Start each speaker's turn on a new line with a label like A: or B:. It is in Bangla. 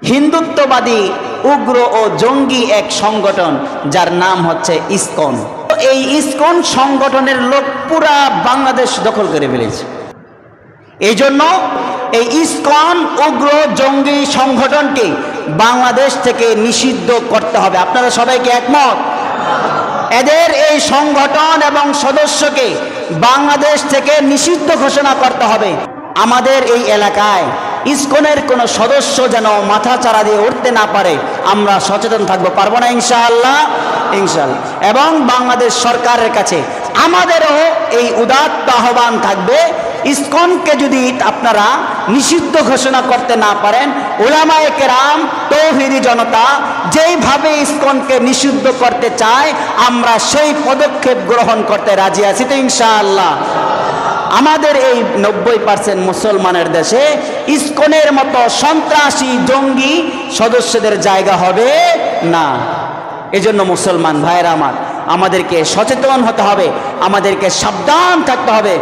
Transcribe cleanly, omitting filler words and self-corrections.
A: হিন্দুত্ববাদী উগ্র ও জঙ্গি এক সংগঠন যার নাম হচ্ছে ইসকন। এই ইসকন সংগঠনের লোক পুরা বাংলাদেশ দখল করে ফেলেছে। এই জন্য এই ইসকন উগ্র জঙ্গি সংগঠনকে বাংলাদেশ থেকে নিষিদ্ধ করতে হবে। আপনারা সবাইকে একমত? এদের এই সংগঠন এবং সদস্যকে বাংলাদেশ থেকে নিষিদ্ধ ঘোষণা করতে হবে। আমাদের এই এলাকায় ইসকনের কোনো সদস্য যেন মাথা চারা দিয়ে উঠতে না পারে, আমরা সচেতন থাকবো। পারবো না ইনশাআল্লাহ? ইনশাআল্লাহ। এবং বাংলাদেশ সরকারের কাছে আমাদেরও এই উদাত্ত আহ্বান থাকবে, ইসকনকে যদি আপনারা নিষিদ্ধ ঘোষণা করতে না পারেন, উলামায়ে কেরাম তৌহিদি জনতা যেইভাবে ইসকনকে নিষিদ্ধ করতে চায় আমরা সেই পদক্ষেপ গ্রহণ করতে রাজি আছি তো ইনশাআল্লাহ। আমাদের এই 90% মুসলমানের দেশে ইসকনের মতো সন্ত্রাসী জঙ্গি সদস্যদের জায়গা হবে না। এজন্য মুসলমান ভাইয়েরা আমাদেরকে সচেতন হতে হবে, আমাদেরকে সাবধান থাকতে হবে।